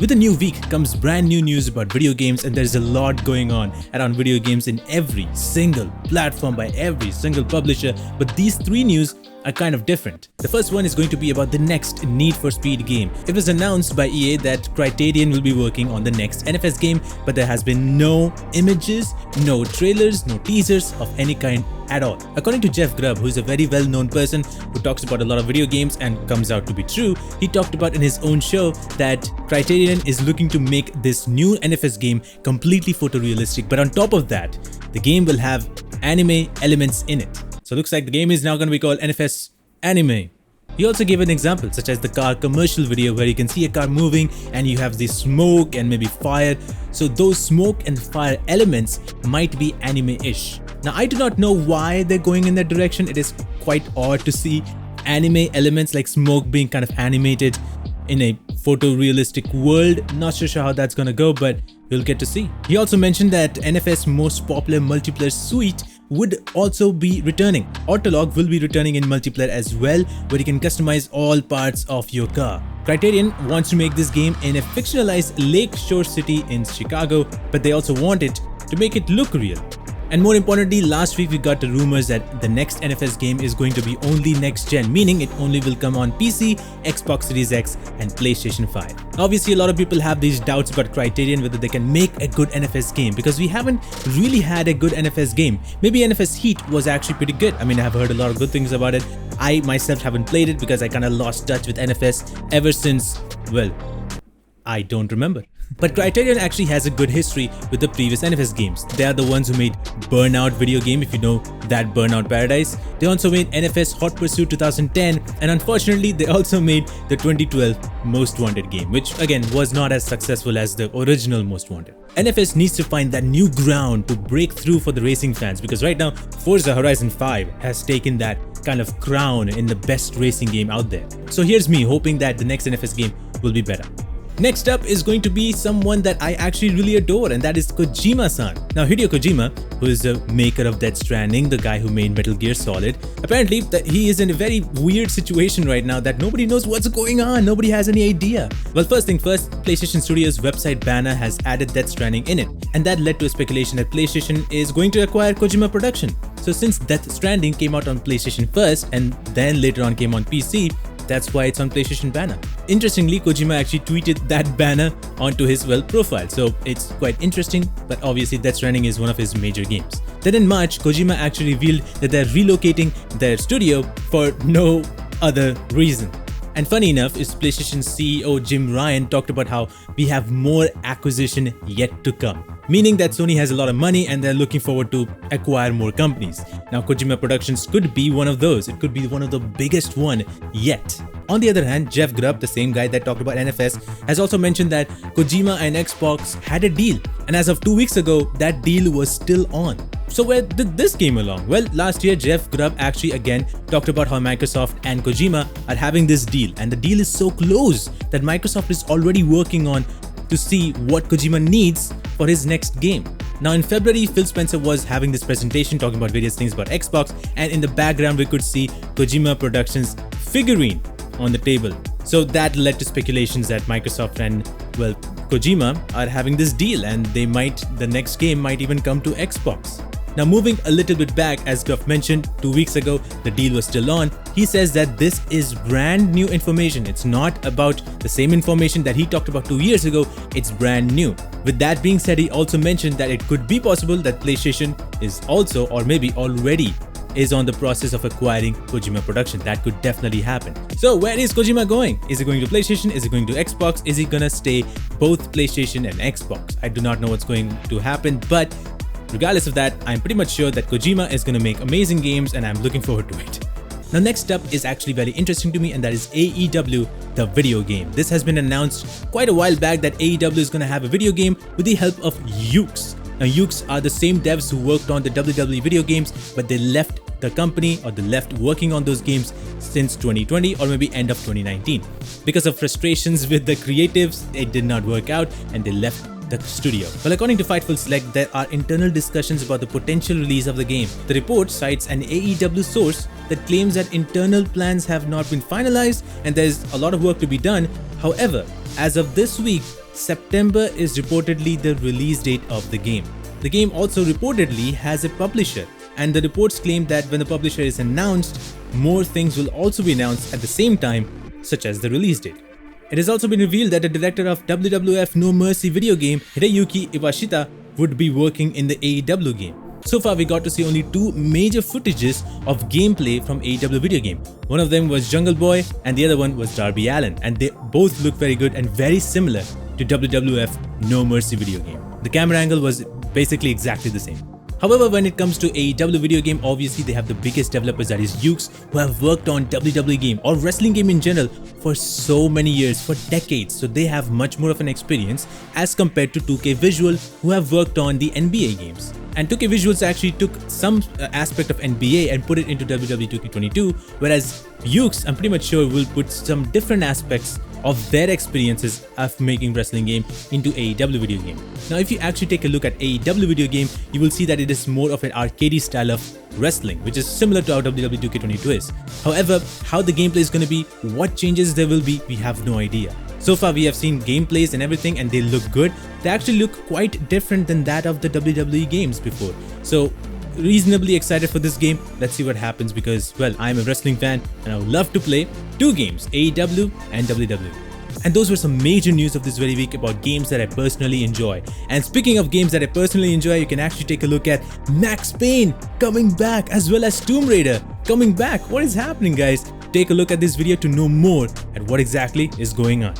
With a new week comes brand new news about video games, and there's a lot going on around video games in every single platform by every single publisher, but these three news are kind of different. The first one is going to be about the next Need for Speed game. It was announced by EA that Criterion will be working on the next NFS game, but there has been no images, no trailers, no teasers of any kind at all. According to Jeff Grubb, who is a very well-known person who talks about a lot of video games and comes out to be true, he talked about in his own show that Criterion is looking to make this new NFS game completely photorealistic, but on top of that, the game will have anime elements in it. So it looks like the game is now going to be called NFS Anime. He also gave an example such as the car commercial video where you can see a car moving and you have this smoke and maybe fire. So those smoke and fire elements might be anime-ish. Now I do not know why they're going in that direction. It is quite odd to see anime elements like smoke being kind of animated in a photorealistic world. Not sure how that's gonna go, but we'll get to see. He also mentioned that NFS most popular multiplayer suite would also be returning. Autolog will be returning in multiplayer as well, where you can customize all parts of your car. Criterion wants to make this game in a fictionalized lakeshore city in Chicago, but they also want it to make it look real. And more importantly, last week we got the rumors that the next NFS game is going to be only next gen, meaning it only will come on PC, Xbox Series X and PlayStation 5. Obviously, a lot of people have these doubts about Criterion whether they can make a good NFS game because we haven't really had a good NFS game. Maybe NFS Heat was actually pretty good. I mean, I've heard a lot of good things about it. I myself haven't played it because I kind of lost touch with NFS ever since, well, I don't remember. But Criterion actually has a good history with the previous NFS games. They are the ones who made Burnout video game, if you know that Burnout Paradise. They also made NFS Hot Pursuit 2010, and unfortunately they also made the 2012 Most Wanted game, which again was not as successful as the original Most Wanted. NFS needs to find that new ground to break through for the racing fans, because right now Forza Horizon 5 has taken that kind of crown in the best racing game out there. So here's me hoping that the next NFS game will be better. Next up is going to be someone that I actually really adore, and that is Kojima-san. Now Hideo Kojima, who is the maker of Death Stranding, the guy who made Metal Gear Solid, apparently he is in a very weird situation right now that nobody knows what's going on, nobody has any idea. Well, first thing first, PlayStation Studios website banner has added Death Stranding in it, and that led to a speculation that PlayStation is going to acquire Kojima Production. So since Death Stranding came out on PlayStation first and then later on came on PC, that's why it's on PlayStation banner. Interestingly, Kojima actually tweeted that banner onto his profile, so it's quite interesting, but obviously Death Stranding is one of his major games. Then in March, Kojima actually revealed that they're relocating their studio for no other reason. And funny enough is PlayStation CEO Jim Ryan talked about how we have more acquisition yet to come. Meaning that Sony has a lot of money and they're looking forward to acquire more companies. Now Kojima Productions could be one of those. It could be one of the biggest one yet. On the other hand, Jeff Grubb, the same guy that talked about NFS, has also mentioned that Kojima and Xbox had a deal. And as of 2 weeks ago, that deal was still on. So where did this came along? Well, last year Jeff Grubb actually again talked about how Microsoft and Kojima are having this deal. And the deal is so close that Microsoft is already working on to see what Kojima needs for his next game. Now in February, Phil Spencer was having this presentation talking about various things about Xbox, and in the background we could see Kojima Productions figurine on the table. So that led to speculations that Microsoft and Kojima are having this deal, and the next game might even come to Xbox. Now moving a little bit back, as Gruff mentioned, 2 weeks ago the deal was still on. He says that this is brand new information. It's not about the same information that he talked about 2 years ago. It's brand new. With that being said, he also mentioned that it could be possible that PlayStation is also, or maybe already, is on the process of acquiring Kojima Production. That could definitely happen. So where is Kojima going? Is he going to PlayStation? Is he going to Xbox? Is he gonna stay both PlayStation and Xbox? I do not know what's going to happen, but regardless of that, I'm pretty much sure that Kojima is gonna make amazing games and I'm looking forward to it. Now next up is actually very interesting to me, and that is AEW, the video game. This has been announced quite a while back that AEW is gonna have a video game with the help of Yuke's. Now Yuke's are the same devs who worked on the WWE video games, but they left the company, or they left working on those games since 2020 or maybe end of 2019. Because of frustrations with the creatives, it did not work out and they left the studio. Well, according to Fightful Select, there are internal discussions about the potential release of the game. The report cites an AEW source that claims that internal plans have not been finalized and there's a lot of work to be done. However, as of this week, September is reportedly the release date of the game. The game also reportedly has a publisher, and the reports claim that when the publisher is announced, more things will also be announced at the same time, such as the release date. It has also been revealed that the director of WWF No Mercy video game, Hideo Iwashita, would be working in the AEW game. So far, we got to see only 2 major footages of gameplay from AEW video game. One of them was Jungle Boy and the other one was Darby Allin, and they both look very good and very similar to WWF No Mercy video game. The camera angle was basically exactly the same. However, when it comes to AEW video game, obviously they have the biggest developers, that is Yuke's, who have worked on WWE game or wrestling game in general for so many years, for decades. So they have much more of an experience as compared to 2K Visual, who have worked on the NBA games. And 2K Visuals actually took some aspect of NBA and put it into WWE 2K22, whereas Yuke's, I'm pretty much sure, will put some different aspects of their experiences of making wrestling game into AEW video game. Now, if you actually take a look at AEW video game, you will see that it is more of an arcade style of wrestling, which is similar to how WWE 2K22 is. However, how the gameplay is going to be, what changes there will be, we have no idea. So far, we have seen gameplays and everything, and they look good. They actually look quite different than that of the WWE games before. So, reasonably excited for this game. Let's see what happens, because, well, I'm a wrestling fan and I would love to play 2 games, AEW and WWE. And those were some major news of this very week about games that I personally enjoy. And speaking of games that I personally enjoy, you can actually take a look at Max Payne coming back, as well as Tomb Raider coming back. What is happening, guys? Take a look at this video to know more at what exactly is going on.